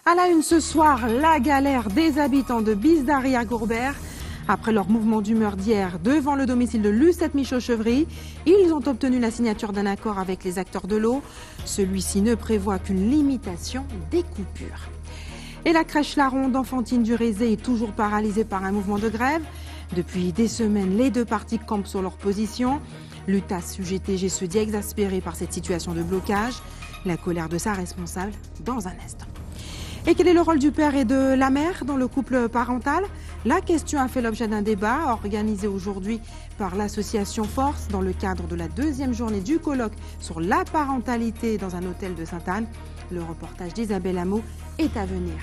À la une ce soir, la galère des habitants de Bizdari à Gourbert. Après leur mouvement d'humeur d'hier devant le domicile de Lucette Michaud-Chevry, ils ont obtenu la signature d'un accord avec les acteurs de l'eau. Celui-ci ne prévoit qu'une limitation des coupures. Et la crèche La Ronde d'Enfantine du Rézé est toujours paralysée par un mouvement de grève. Depuis des semaines, les deux parties campent sur leur position. L'UTAS UGTG se dit exaspéré par cette situation de blocage. La colère de sa responsable dans un instant. Et quel est le rôle du père et de la mère dans le couple parental? La question a fait l'objet d'un débat organisé aujourd'hui par l'association Force dans le cadre de la deuxième journée du colloque sur la parentalité dans un hôtel de Sainte-Anne. Le reportage d'Isabelle Hameau est à venir.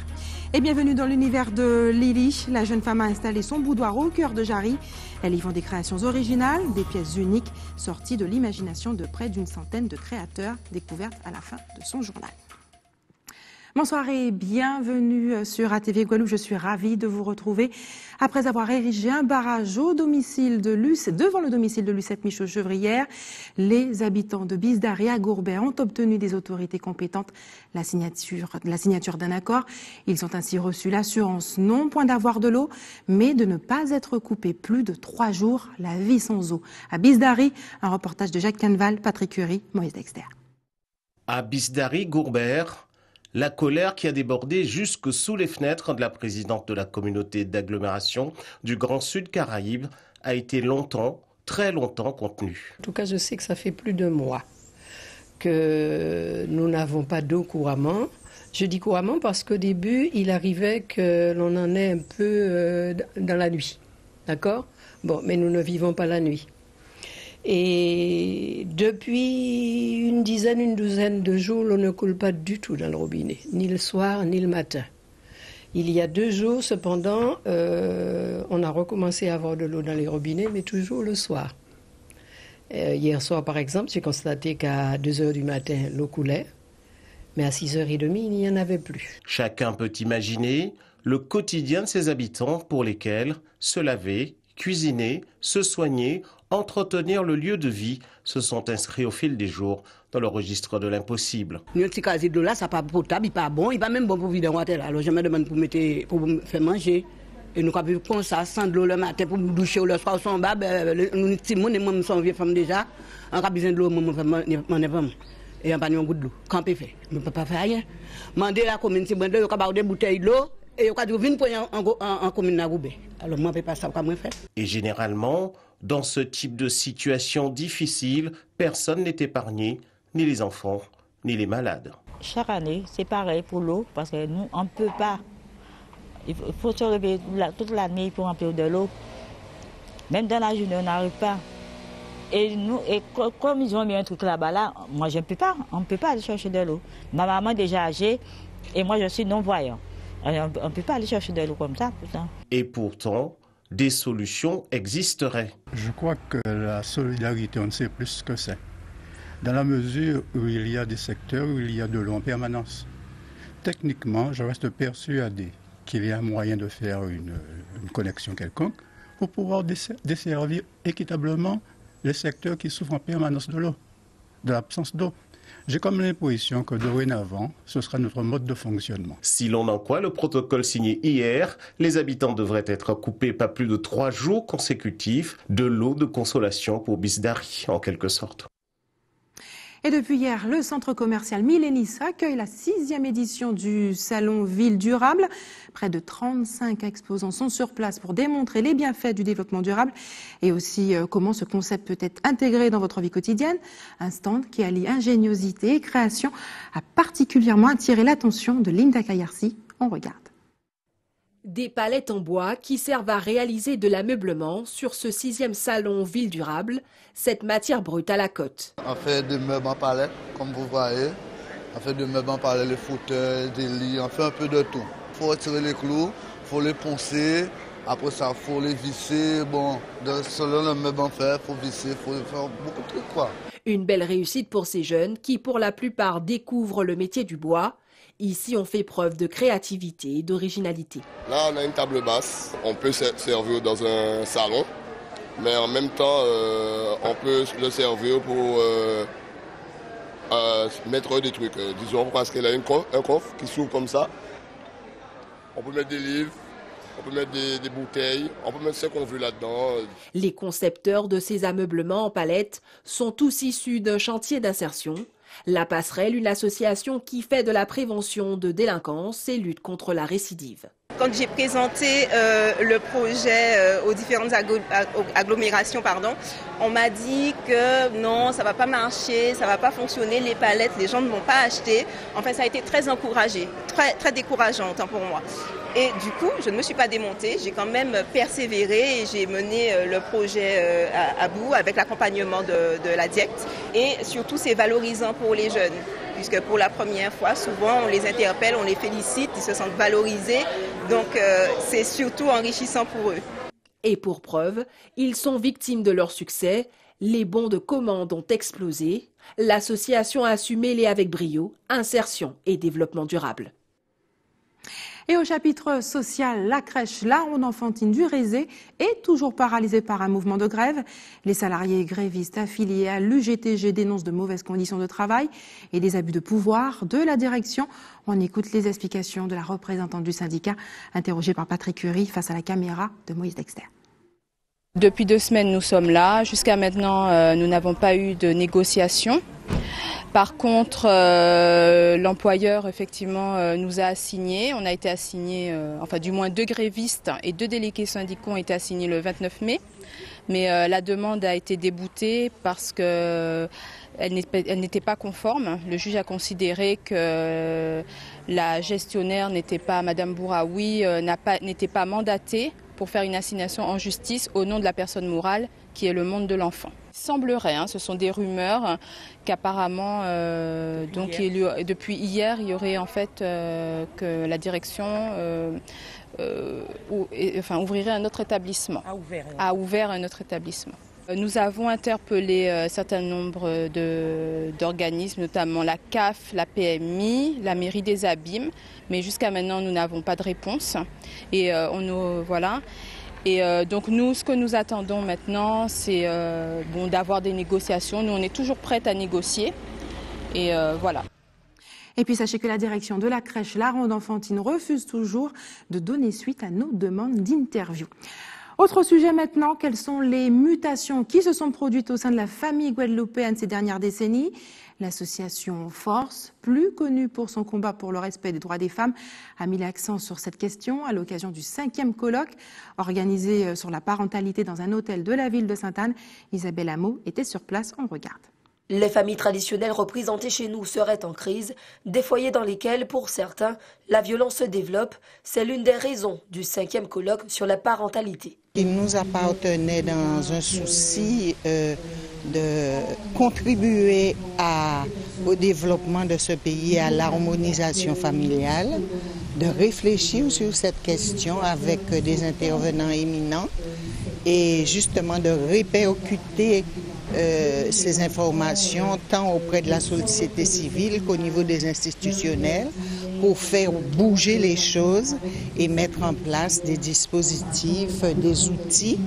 Et bienvenue dans l'univers de Lily. La jeune femme a installé son boudoir au cœur de Jarry. Elle y vend des créations originales, des pièces uniques sorties de l'imagination de près d'une centaine de créateurs découvertes à la fin de son journal. Bonsoir et bienvenue sur ATV Guadeloupe. Je suis ravie de vous retrouver. Après avoir érigé un barrage devant le domicile de Lucette Michaud-Chevry, les habitants de Bizdari à Gourbert ont obtenu des autorités compétentes la signature d'un accord. Ils ont ainsi reçu l'assurance non point d'avoir de l'eau, mais de ne pas être coupés plus de 3 jours la vie sans eau. À Bizdari, un reportage de Jacques Canval, Patrick Curie, Moïse Dexter. À Bizdari, Gourbert, la colère qui a débordé jusque sous les fenêtres de la présidente de la communauté d'agglomération du Grand Sud Caraïbes a été longtemps, très longtemps contenue. En tout cas, je sais que ça fait plus de mois que nous n'avons pas d'eau couramment. Je dis couramment parce qu'au début, il arrivait que l'on en ait un peu dans la nuit. D'accord ? Bon, mais nous ne vivons pas la nuit. Et depuis une douzaine de jours, l'on ne coule pas du tout dans le robinet, ni le soir, ni le matin. Il y a 2 jours, cependant, on a recommencé à avoir de l'eau dans les robinets, mais toujours le soir. Hier soir, par exemple, j'ai constaté qu'à 2h du matin, l'eau coulait, mais à 6h30, il n'y en avait plus. Chacun peut imaginer le quotidien de ces habitants pour lesquels se laver, cuisiner, se soigner, entretenir le lieu de vie se sont inscrits au fil des jours dans le registre de l'impossible. Nous, petit casier de là, ça pas potable, il pas bon, il pas même bon pour vivre dans l'hôtel. Alors je me demande pour me faire manger. Et nous avons vu comme ça, sans de l'eau le matin pour nous doucher le soir, son bas, nous petits monde et moi, nous sommes vieilles femmes déjà. On a besoin de l'eau, moi, et on n'a pas un goût de l'eau. Quand on peut faire, on ne peut pas faire rien. Demander à la commune, si on a des bouteilles d'eau, et on a dit, venez pour en commune à Goubé. Alors moi, je ne peux pas savoir comment faire. Et généralement, dans ce type de situation difficile, personne n'est épargné, ni les enfants, ni les malades. Chaque année, c'est pareil pour l'eau, parce que nous, on ne peut pas. Il faut se lever toute l'année pour remplir de l'eau. Même dans la journée, on n'arrive pas. Et comme ils ont mis un truc là-bas, là, moi, je ne peux pas. On ne peut pas aller chercher de l'eau. Ma maman est déjà âgée, et moi, je suis non-voyant. On ne peut pas aller chercher de l'eau comme ça, pourtant. Et pourtant, des solutions existeraient. Je crois que la solidarité, on ne sait plus ce que c'est. Dans la mesure où il y a des secteurs où il y a de l'eau en permanence. Techniquement, je reste persuadé qu'il y a un moyen de faire une connexion quelconque pour pouvoir desservir équitablement les secteurs qui souffrent en permanence de l'eau, de l'absence d'eau. J'ai comme l'impression que dorénavant, ce sera notre mode de fonctionnement. Si l'on en croit le protocole signé hier, les habitants devraient être coupés pas plus de 3 jours consécutifs de l'eau de consolation pour Bizdari, en quelque sorte. Et depuis hier, le centre commercial Millénis accueille la 6e édition du Salon Ville Durable. Près de 35 exposants sont sur place pour démontrer les bienfaits du développement durable et aussi comment ce concept peut être intégré dans votre vie quotidienne. Un stand qui allie ingéniosité et création a particulièrement attiré l'attention de Linda Kayarsi. On regarde. Des palettes en bois qui servent à réaliser de l'ameublement sur ce 6e salon Ville Durable, cette matière brute à la cote. On fait des meubles en palette, comme vous voyez. On fait des meubles en palette, les fauteuils, des lits, on fait un peu de tout. Il faut retirer les clous, il faut les poncer, après ça, il faut les visser. Bon, selon le meuble en fer, il faut visser, il faut faire beaucoup de trucs, quoi. Une belle réussite pour ces jeunes qui, pour la plupart, découvrent le métier du bois. Ici, on fait preuve de créativité et d'originalité. Là, on a une table basse. On peut servir dans un salon, mais en même temps, on peut le servir pour mettre des trucs. Disons, parce qu'elle a un coffre qui s'ouvre comme ça. On peut mettre des livres, on peut mettre des bouteilles, on peut mettre ce qu'on veut là-dedans. Les concepteurs de ces ameublements en palette sont tous issus d'un chantier d'insertion. La Passerelle, une association qui fait de la prévention de délinquance et lutte contre la récidive. Quand j'ai présenté le projet aux différentes agglomérations, on m'a dit que non, ça ne va pas marcher, ça ne va pas fonctionner, les palettes, les gens ne vont pas acheter. Enfin, ça a été très encouragé, très décourageant pour moi. Et du coup, je ne me suis pas démontée, j'ai quand même persévéré et j'ai mené le projet à bout avec l'accompagnement de la DIECT. Et surtout, c'est valorisant pour les jeunes, puisque pour la première fois, souvent, on les interpelle, on les félicite, ils se sentent valorisés. Donc, c'est surtout enrichissant pour eux. Et pour preuve, ils sont victimes de leur succès. Les bons de commande ont explosé. L'association a su mêler avec brio insertion et développement durable. Et au chapitre social, la crèche La Ronde Enfantine du Rézé est toujours paralysée par un mouvement de grève. Les salariés grévistes affiliés à l'UGTG dénoncent de mauvaises conditions de travail et des abus de pouvoir de la direction. On écoute les explications de la représentante du syndicat, interrogée par Patrick Curie face à la caméra de Moïse Dexter. Depuis 2 semaines, nous sommes là. Jusqu'à maintenant, nous n'avons pas eu de négociation. Par contre, l'employeur, effectivement, nous a assignés. On a été assignés, du moins 2 grévistes et 2 délégués syndicaux ont été assignés le 29 mai. Mais la demande a été déboutée parce qu'elle n'était pas conforme. Le juge a considéré que la gestionnaire n'était pas, Madame Bouraoui, n'était pas mandatée pour faire une assignation en justice au nom de la personne morale qui est le monde de l'enfant. Il semblerait, ce sont des rumeurs, qu'apparemment, depuis hier, il y aurait en fait que la direction ouvrirait un autre établissement. A ouvert un autre établissement. Nous avons interpellé un certain nombre d'organismes, notamment la CAF, la PMI, la mairie des Abîmes, mais jusqu'à maintenant nous n'avons pas de réponse. Et donc nous, ce que nous attendons maintenant, c'est d'avoir des négociations. Nous, on est toujours prêtes à négocier. Et voilà. Et puis sachez que la direction de la crèche La Ronde Enfantine refuse toujours de donner suite à nos demandes d'interview. Autre sujet maintenant, quelles sont les mutations qui se sont produites au sein de la famille guadeloupéenne ces dernières décennies? L'association Force, plus connue pour son combat pour le respect des droits des femmes, a mis l'accent sur cette question à l'occasion du 5e colloque organisé sur la parentalité dans un hôtel de la ville de Sainte-Anne. Isabelle Hameau était sur place, on regarde. Les familles traditionnelles représentées chez nous seraient en crise, des foyers dans lesquels, pour certains, la violence se développe. C'est l'une des raisons du 5e colloque sur la parentalité. Il nous appartenait dans un souci de contribuer au développement de ce pays, à l'harmonisation familiale, de réfléchir sur cette question avec des intervenants éminents et justement de répercuter ces informations tant auprès de la société civile qu'au niveau des institutionnels pour faire bouger les choses et mettre en place des dispositifs, des outils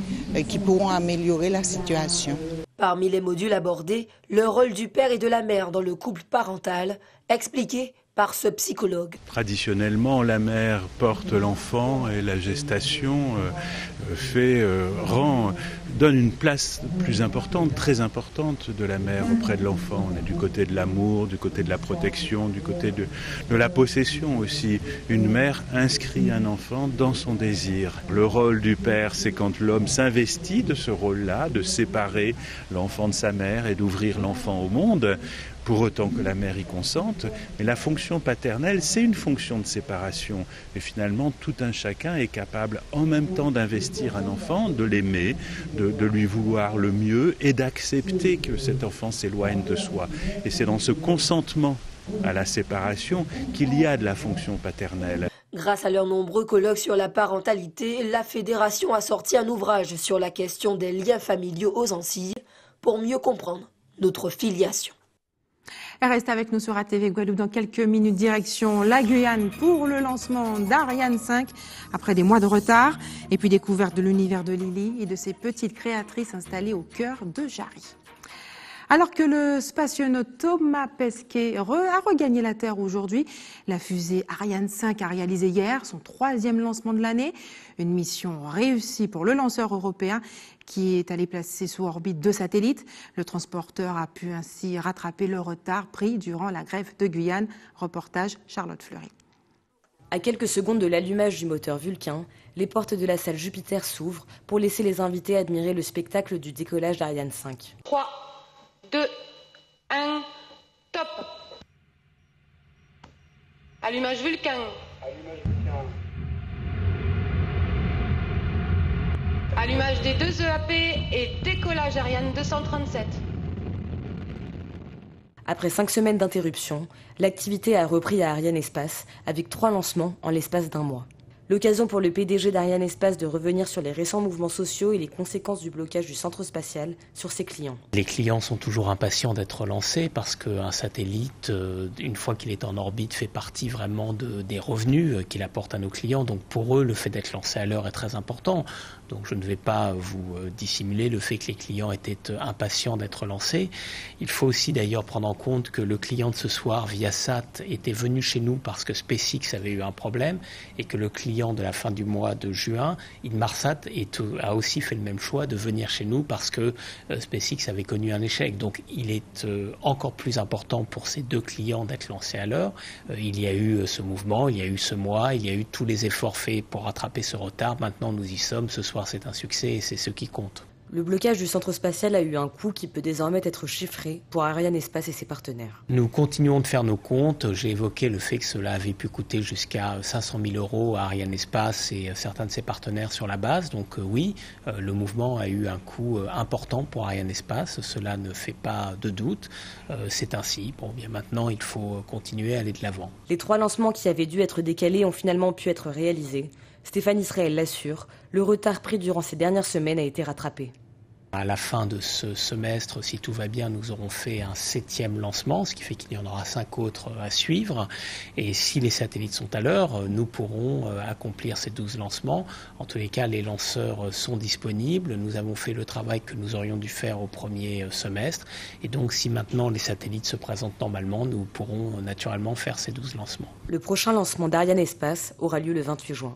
qui pourront améliorer la situation. Parmi les modules abordés, le rôle du père et de la mère dans le couple parental, expliqué par ce psychologue. Traditionnellement, la mère porte l'enfant et la gestation donne une place plus importante, très importante de la mère auprès de l'enfant. On est du côté de l'amour, du côté de la protection, du côté de la possession aussi. Une mère inscrit un enfant dans son désir. Le rôle du père, c'est quand l'homme s'investit de ce rôle-là, de séparer l'enfant de sa mère et d'ouvrir l'enfant au monde, pour autant que la mère y consente. Mais la fonction paternelle, c'est une fonction de séparation. Et finalement, tout un chacun est capable en même temps d'investir un enfant, de l'aimer, de lui vouloir le mieux et d'accepter que cet enfant s'éloigne de soi. Et c'est dans ce consentement à la séparation qu'il y a de la fonction paternelle. Grâce à leurs nombreux colloques sur la parentalité, la Fédération a sorti un ouvrage sur la question des liens familiaux aux Antilles pour mieux comprendre notre filiation. Reste avec nous sur ATV Guadeloupe dans quelques minutes, direction la Guyane pour le lancement d'Ariane 5 après des mois de retard et puis découverte de l'univers de Lily et de ses petites créatrices installées au cœur de Jarry. Alors que le spationaute Thomas Pesquet a regagné la Terre aujourd'hui, la fusée Ariane 5 a réalisé hier son 3e lancement de l'année. Une mission réussie pour le lanceur européen qui est allé placer sous orbite 2 satellites. Le transporteur a pu ainsi rattraper le retard pris durant la grève de Guyane. Reportage Charlotte Fleury. À quelques secondes de l'allumage du moteur Vulcain, les portes de la salle Jupiter s'ouvrent pour laisser les invités admirer le spectacle du décollage d'Ariane 5. 3, 2, 1, top. Allumage Vulcain. Allumage des 2 EAP et décollage Ariane 237. Après 5 semaines d'interruption, l'activité a repris à Ariane Espace avec 3 lancements en l'espace d'1 mois. L'occasion pour le PDG d'Ariane Espace de revenir sur les récents mouvements sociaux et les conséquences du blocage du centre spatial sur ses clients. Les clients sont toujours impatients d'être lancés parce qu'un satellite, une fois qu'il est en orbite, fait partie vraiment des revenus qu'il apporte à nos clients. Donc pour eux, le fait d'être lancé à l'heure est très important. Donc je ne vais pas vous dissimuler le fait que les clients étaient impatients d'être lancés. Il faut aussi d'ailleurs prendre en compte que le client de ce soir, Viasat, était venu chez nous parce que SpaceX avait eu un problème et que le client de la fin du mois de juin, Inmarsat, a aussi fait le même choix de venir chez nous parce que SpaceX avait connu un échec. Donc il est encore plus important pour ces 2 clients d'être lancés à l'heure. Il y a eu ce mouvement, il y a eu ce mois, il y a eu tous les efforts faits pour rattraper ce retard. Maintenant nous y sommes, ce soir c'est un succès et c'est ce qui compte. Le blocage du centre spatial a eu un coût qui peut désormais être chiffré pour Ariane Espace et ses partenaires. Nous continuons de faire nos comptes. J'ai évoqué le fait que cela avait pu coûter jusqu'à 500 000 € à Ariane Espace et certains de ses partenaires sur la base. Donc oui, le mouvement a eu un coût important pour Ariane Espace. Cela ne fait pas de doute. C'est ainsi. Bon, bien maintenant, il faut continuer à aller de l'avant. Les 3 lancements qui avaient dû être décalés ont finalement pu être réalisés. Stéphane Israël l'assure, le retard pris durant ces dernières semaines a été rattrapé. À la fin de ce semestre, si tout va bien, nous aurons fait un 7e lancement, ce qui fait qu'il y en aura 5 autres à suivre. Et si les satellites sont à l'heure, nous pourrons accomplir ces 12 lancements. En tous les cas, les lanceurs sont disponibles. Nous avons fait le travail que nous aurions dû faire au premier semestre. Et donc, si maintenant les satellites se présentent normalement, nous pourrons naturellement faire ces 12 lancements. Le prochain lancement d'Ariane Espace aura lieu le 28 juin.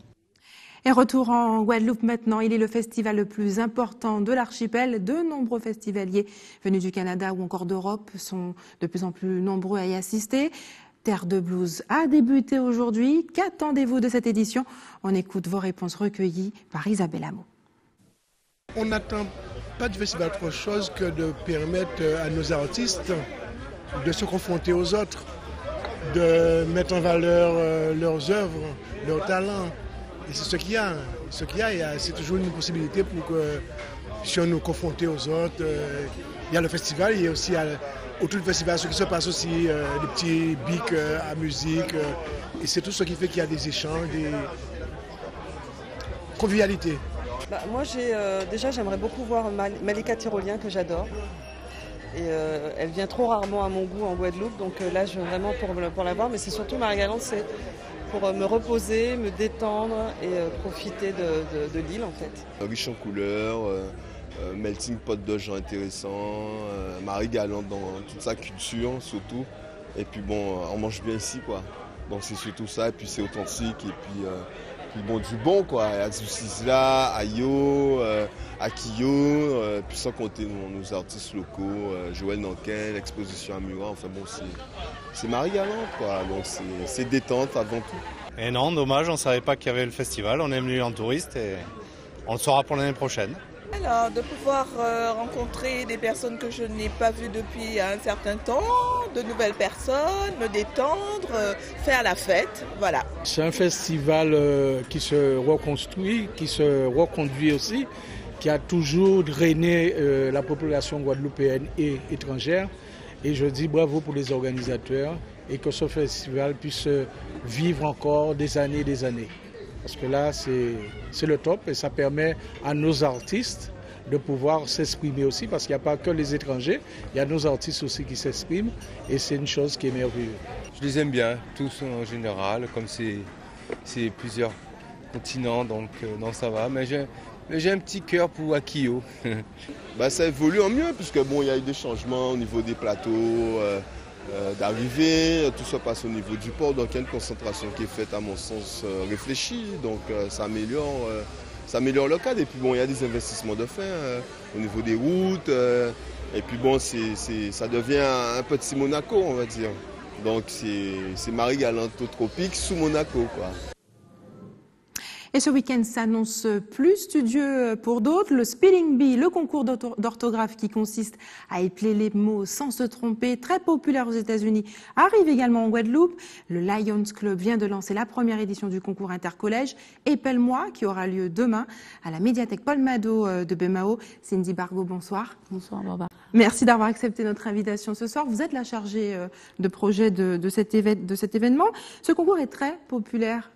Et retour en Guadeloupe maintenant, il est le festival le plus important de l'archipel. De nombreux festivaliers venus du Canada ou encore d'Europe sont de plus en plus nombreux à y assister. Terre de Blues a débuté aujourd'hui. Qu'attendez-vous de cette édition? On écoute vos réponses recueillies par Isabelle Hameau. On n'attend pas du festival autre chose que de permettre à nos artistes de se confronter aux autres, de mettre en valeur leurs œuvres, leurs talents. Et c'est ce qu'il y a. C'est toujours une possibilité pour que si on nous confronter aux autres. Il y a le festival, il y a aussi autour du festival ce qui se passe aussi, des petits bics à musique. Et c'est tout ce qui fait qu'il y a des échanges, des convivialités. Moi, j'aimerais beaucoup voir Malika Tyrolien, que j'adore. Et elle vient trop rarement à mon goût en Guadeloupe, donc là je viens vraiment pour la voir. Mais c'est surtout Marie Galante, c'est pour me reposer, me détendre et profiter de l'île en fait. Riche en couleurs, melting pot de gens intéressants, Marie Galante dans toute sa culture surtout. Et puis bon, on mange bien ici quoi. Donc c'est surtout ça, et puis c'est authentique, et puis bon, du bon quoi, à Zusizla, à Yo, à Kiyo, puis sans compter nos artistes locaux, Joël Nankin, l'exposition à Murat, enfin bon c'est Marie Galante quoi, donc c'est détente avant tout. Et non, dommage, on ne savait pas qu'il y avait le festival, on est venu en touriste et on le saura pour l'année prochaine. Alors, de pouvoir rencontrer des personnes que je n'ai pas vues depuis un certain temps, de nouvelles personnes, me détendre, faire la fête, voilà. C'est un festival qui se reconstruit, qui se reconduit aussi, qui a toujours drainé la population guadeloupéenne et étrangère. Et je dis bravo pour les organisateurs et que ce festival puisse vivre encore des années et des années. Parce que là, c'est le top et ça permet à nos artistes de pouvoir s'exprimer aussi, parce qu'il n'y a pas que les étrangers, il y a nos artistes aussi qui s'expriment et c'est une chose qui est merveilleuse. Je les aime bien, tous en général, comme c'est plusieurs continents, donc non, ça va. Mais J'ai un petit cœur pour Akio. Ça évolue en mieux, puisque bon, il y a eu des changements au niveau des plateaux d'arrivée, tout ça passe au niveau du port, donc il y a une concentration qui est faite à mon sens réfléchie, donc ça améliore le cadre. Et puis bon, il y a des investissements de fait au niveau des routes, et puis bon, ça devient un petit Monaco, on va dire. Donc c'est Marie-Galante au tropique sous Monaco, quoi. Et ce week-end s'annonce plus studieux pour d'autres. Le Spelling Bee, le concours d'orthographe qui consiste à épeler les mots sans se tromper, très populaire aux États-Unis, arrive également en Guadeloupe. Le Lions Club vient de lancer la première édition du concours intercollège Épelle-moi, qui aura lieu demain à la médiathèque Paul Mado de Bémao. Cindy Bargo, bonsoir. Bonsoir, Barbara. Merci d'avoir accepté notre invitation ce soir. Vous êtes la chargée de projet de cet événement. Ce concours est très populaire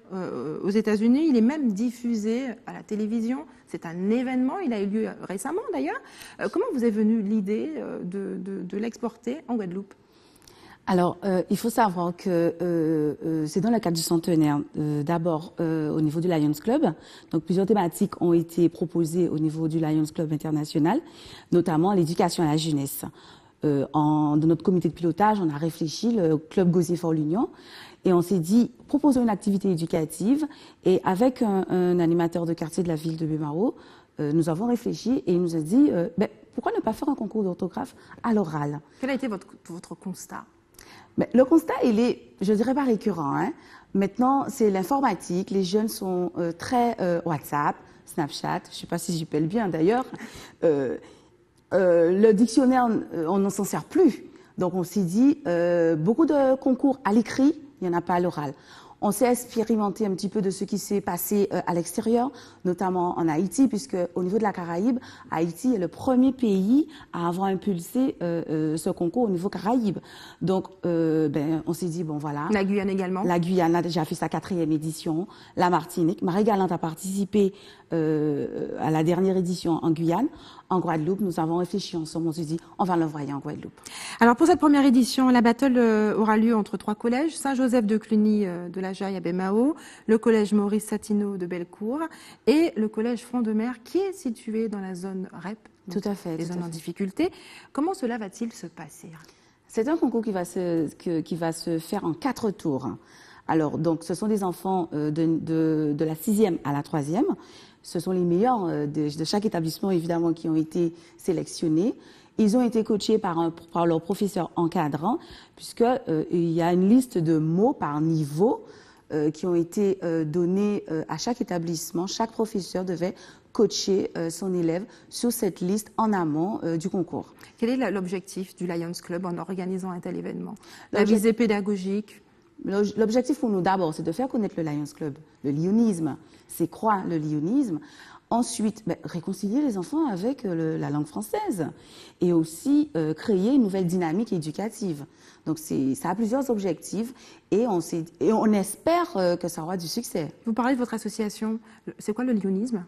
aux États-Unis. Il est même diffusé à la télévision. C'est un événement. Il a eu lieu récemment d'ailleurs. Comment vous est venue l'idée de l'exporter en Guadeloupe ? Alors, il faut savoir que c'est dans le cadre du centenaire, d'abord au niveau du Lions Club. Donc, plusieurs thématiques ont été proposées au niveau du Lions Club international, notamment l'éducation à la jeunesse. Dans notre comité de pilotage, on a réfléchi, le Club Gosier for l'Union, et on s'est dit, proposons une activité éducative. Et avec un animateur de quartier de la ville de Bémao, nous avons réfléchi et il nous a dit, pourquoi ne pas faire un concours d'orthographe à l'oral ? Quel a été votre constat ? Le constat, il est, je dirais pas récurrent. Maintenant, c'est l'informatique. Les jeunes sont très WhatsApp, Snapchat. Je sais pas si j'y pèle bien d'ailleurs. Le dictionnaire, on n'en s'en sert plus. Donc, on s'est dit, beaucoup de concours à l'écrit, il n'y en a pas à l'oral. On s'est expérimenté un petit peu de ce qui s'est passé à l'extérieur, notamment en Haïti, puisque au niveau de la Caraïbe, Haïti est le premier pays à avoir impulsé ce concours au niveau Caraïbe. Donc, on s'est dit, bon voilà. La Guyane également. La Guyane a déjà fait sa 4e édition. La Martinique. Marie-Galante a participé à la dernière édition en Guyane. En Guadeloupe, nous avons réfléchi ensemble. On s'est dit, on va l'envoyer en Guadeloupe. Alors, pour cette première édition, la battle aura lieu entre 3 collèges. Saint-Joseph de Cluny de la Jaille à Bémao, le collège Maurice Satineau de Bellecour et le collège Front de Mer qui est situé dans la zone REP. Tout à fait. Les zones en difficulté. Comment cela va-t-il se passer ? C'est un concours qui va se faire en 4 tours. Alors, donc, ce sont des enfants de la 6e à la 3e. Ce sont les meilleurs de chaque établissement, évidemment, qui ont été sélectionnés. Ils ont été coachés par leur professeur encadrant, puisqu'il y a une liste de mots par niveau qui ont été donnés à chaque établissement. Chaque professeur devait coacher son élève sur cette liste en amont du concours. Quel est l'objectif du Lions Club en organisant un tel événement ? La visée pédagogique ? L'objectif pour nous d'abord, c'est de faire connaître le Lions Club, le lionisme, c'est quoi le lionisme. Ensuite, réconcilier les enfants avec la langue française et aussi créer une nouvelle dynamique éducative. Donc ça a plusieurs objectifs et on espère que ça aura du succès. Vous parlez de votre association, c'est quoi le lionisme ?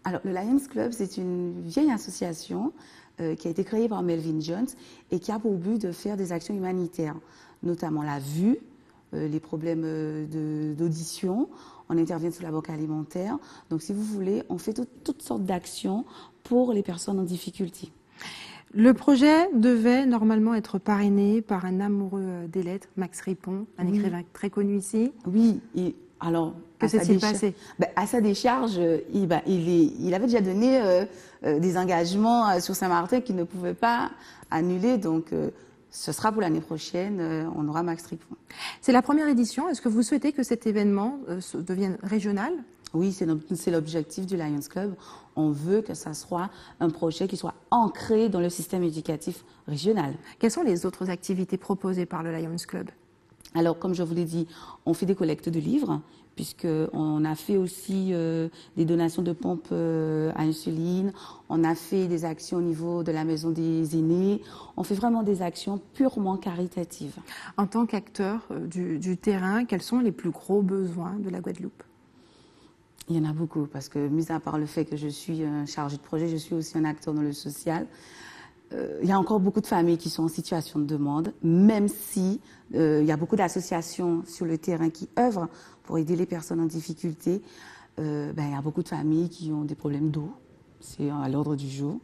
Alors le Lions Club, c'est une vieille association qui a été créée par Melvin Jones et qui a pour but de faire des actions humanitaires, notamment la vue, les problèmes d'audition, on intervient sur la banque alimentaire. Donc, si vous voulez, on fait toutes sortes d'actions pour les personnes en difficulté. Le projet devait normalement être parrainé par un amoureux des lettres, Max Ripon, un écrivain très connu ici. Oui, alors... Que s'est-il passé ? À sa décharge, il avait déjà donné des engagements sur Saint-Martin qu'il ne pouvait pas annuler, donc... ce sera pour l'année prochaine, on aura Max Ripon. C'est la première édition. Est-ce que vous souhaitez que cet événement devienne régional ? Oui, c'est l'objectif du Lions Club. On veut que ça soit un projet qui soit ancré dans le système éducatif régional. Quelles sont les autres activités proposées par le Lions Club ? Alors, comme je vous l'ai dit, on fait des collectes de livres, puisqu'on a fait aussi des donations de pompes à insuline, on a fait des actions au niveau de la maison des aînés, on fait vraiment des actions purement caritatives. En tant qu'acteur du terrain, quels sont les plus gros besoins de la Guadeloupe ? Il y en a beaucoup, parce que, mis à part le fait que je suis chargée de projet, je suis aussi un acteur dans le social. Il y a encore beaucoup de familles qui sont en situation de demande, même si il y a beaucoup d'associations sur le terrain qui œuvrent pour aider les personnes en difficulté. il y a beaucoup de familles qui ont des problèmes d'eau, c'est à l'ordre du jour,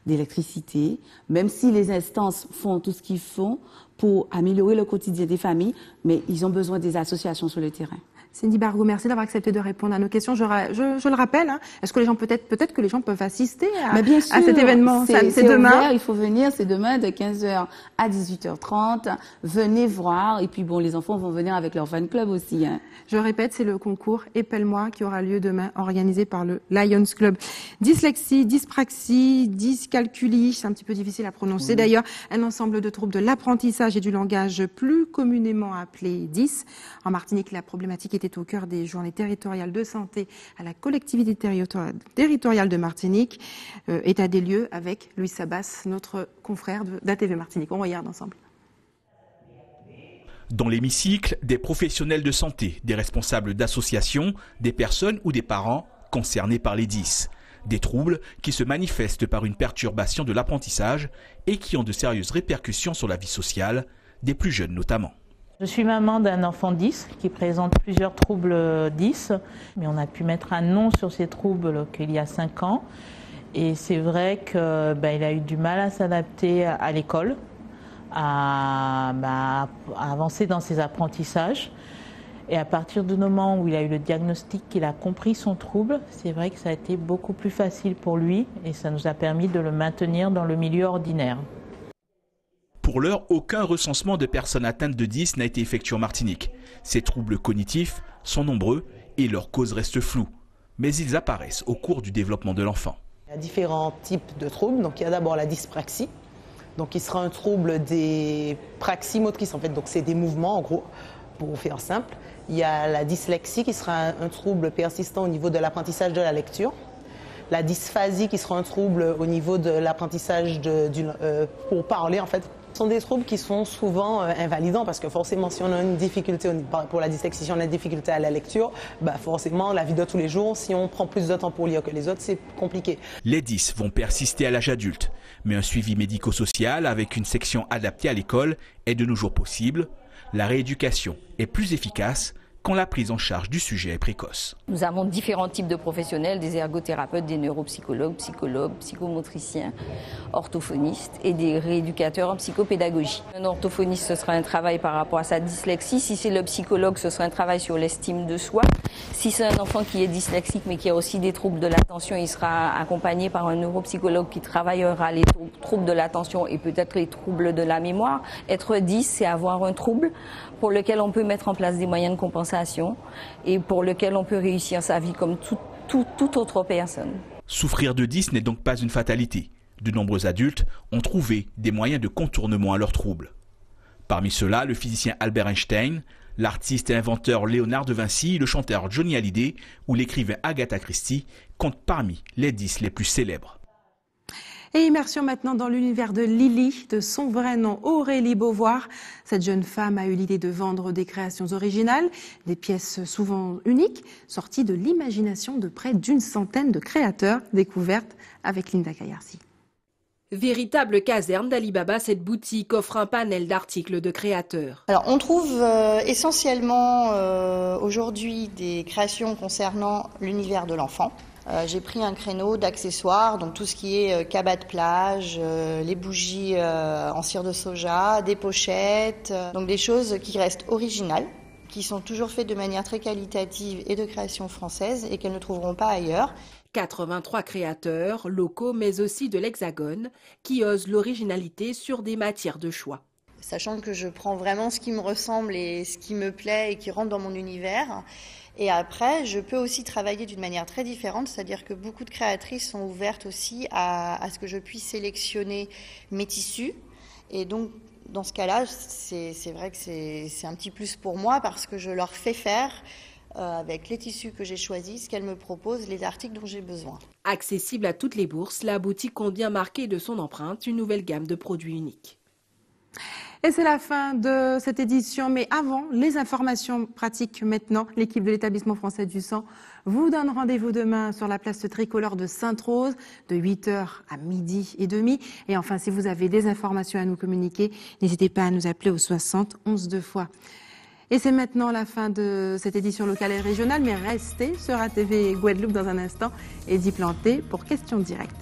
d'électricité, même si les instances font tout ce qu'ils font pour améliorer le quotidien des familles, mais ils ont besoin des associations sur le terrain. Cindy Bargo, merci d'avoir accepté de répondre à nos questions. Je le rappelle, hein, est-ce que les gens peut-être que les gens peuvent assister à cet événement? C'est demain. Ouvert, il faut venir, c'est demain de 15h à 18h30. Venez voir et puis bon, les enfants vont venir avec leur fan club aussi. Hein. Je répète, c'est le concours Épelle-moi qui aura lieu demain, organisé par le Lions Club. Dyslexie, dyspraxie, dyscalculie, c'est un petit peu difficile à prononcer. Oui. D'ailleurs, un ensemble de troubles de l'apprentissage et du langage, plus communément appelé DYS. En Martinique, la problématique était au cœur des journées territoriales de santé à la collectivité territoriale de Martinique. État des lieux avec Louis Sabas, notre confrère d'ATV Martinique. On regarde ensemble. Dans l'hémicycle, des professionnels de santé, des responsables d'associations, des personnes ou des parents concernés par les DYS. Des troubles qui se manifestent par une perturbation de l'apprentissage et qui ont de sérieuses répercussions sur la vie sociale, des plus jeunes notamment. Je suis maman d'un enfant 10 qui présente plusieurs troubles 10, mais on a pu mettre un nom sur ces troubles qu'il y a 5 ans. Et c'est vrai qu'il a eu du mal à s'adapter à l'école, à avancer dans ses apprentissages. Et à partir du moment où il a eu le diagnostic, qu'il a compris son trouble, c'est vrai que ça a été beaucoup plus facile pour lui et ça nous a permis de le maintenir dans le milieu ordinaire. Pour l'heure, aucun recensement de personnes atteintes de DYS n'a été effectué en Martinique. Ces troubles cognitifs sont nombreux et leurs causes restent floues. Mais ils apparaissent au cours du développement de l'enfant. Il y a différents types de troubles. Donc, il y a d'abord la dyspraxie, donc qui sera un trouble des praxies motrices. En fait, donc c'est des mouvements, en gros, pour faire simple. Il y a la dyslexie qui sera un trouble persistant au niveau de l'apprentissage de la lecture. La dysphasie qui sera un trouble au niveau de l'apprentissage pour parler, en fait. Ce sont des troubles qui sont souvent invalidants parce que forcément, si on a une difficulté pour la dyslexie, si on a une difficulté à la lecture, forcément, la vie de tous les jours, si on prend plus de temps pour lire que les autres, c'est compliqué. Les DYS vont persister à l'âge adulte, mais un suivi médico-social avec une section adaptée à l'école est de nos jours possible. La rééducation est plus efficace quand la prise en charge du sujet est précoce. Nous avons différents types de professionnels, des ergothérapeutes, des neuropsychologues, psychologues, psychomotriciens, orthophonistes et des rééducateurs en psychopédagogie. Un orthophoniste, ce sera un travail par rapport à sa dyslexie. Si c'est le psychologue, ce sera un travail sur l'estime de soi. Si c'est un enfant qui est dyslexique mais qui a aussi des troubles de l'attention, il sera accompagné par un neuropsychologue qui travaillera les troubles de l'attention et peut-être les troubles de la mémoire. Être 10, c'est avoir un trouble pour lequel on peut mettre en place des moyens de compensation et pour lequel on peut réussir sa vie comme toute autre personne. Souffrir de DYS n'est donc pas une fatalité. De nombreux adultes ont trouvé des moyens de contournement à leurs troubles. Parmi ceux-là, le physicien Albert Einstein, l'artiste et inventeur Léonard de Vinci, le chanteur Johnny Hallyday ou l'écrivain Agatha Christie comptent parmi les 10 les plus célèbres. Et immersion maintenant dans l'univers de Lily, de son vrai nom Aurélie Beauvoir. Cette jeune femme a eu l'idée de vendre des créations originales, des pièces souvent uniques, sorties de l'imagination de près d'une centaine de créateurs, découvertes avec Linda Kayarsi. Véritable caserne d'Ali Baba, cette boutique offre un panel d'articles de créateurs. Alors, on trouve essentiellement aujourd'hui des créations concernant l'univers de l'enfant. J'ai pris un créneau d'accessoires, donc tout ce qui est cabas de plage, les bougies en cire de soja, des pochettes, donc des choses qui restent originales, qui sont toujours faites de manière très qualitative et de création française et qu'elles ne trouveront pas ailleurs. 83 créateurs locaux, mais aussi de l'Hexagone, qui osent l'originalité sur des matières de choix. Sachant que je prends vraiment ce qui me ressemble et ce qui me plaît et qui rentre dans mon univers. Et après, je peux aussi travailler d'une manière très différente, c'est-à-dire que beaucoup de créatrices sont ouvertes aussi à ce que je puisse sélectionner mes tissus. Et donc, dans ce cas-là, c'est vrai que c'est un petit plus pour moi parce que je leur fais faire, avec les tissus que j'ai choisis, ce qu'elles me proposent, les articles dont j'ai besoin. Accessible à toutes les bourses, la boutique compte bien marquer de son empreinte une nouvelle gamme de produits uniques. Et c'est la fin de cette édition, mais avant, les informations pratiques maintenant. L'équipe de l'établissement français du sang vous donne rendez-vous demain sur la place tricolore de Sainte-Rose de 8h à 12h30. Et enfin, si vous avez des informations à nous communiquer, n'hésitez pas à nous appeler au 60 11 2 fois. Et c'est maintenant la fin de cette édition locale et régionale, mais restez sur ATV Guadeloupe dans un instant. Eddy Planté pour Questions Directes.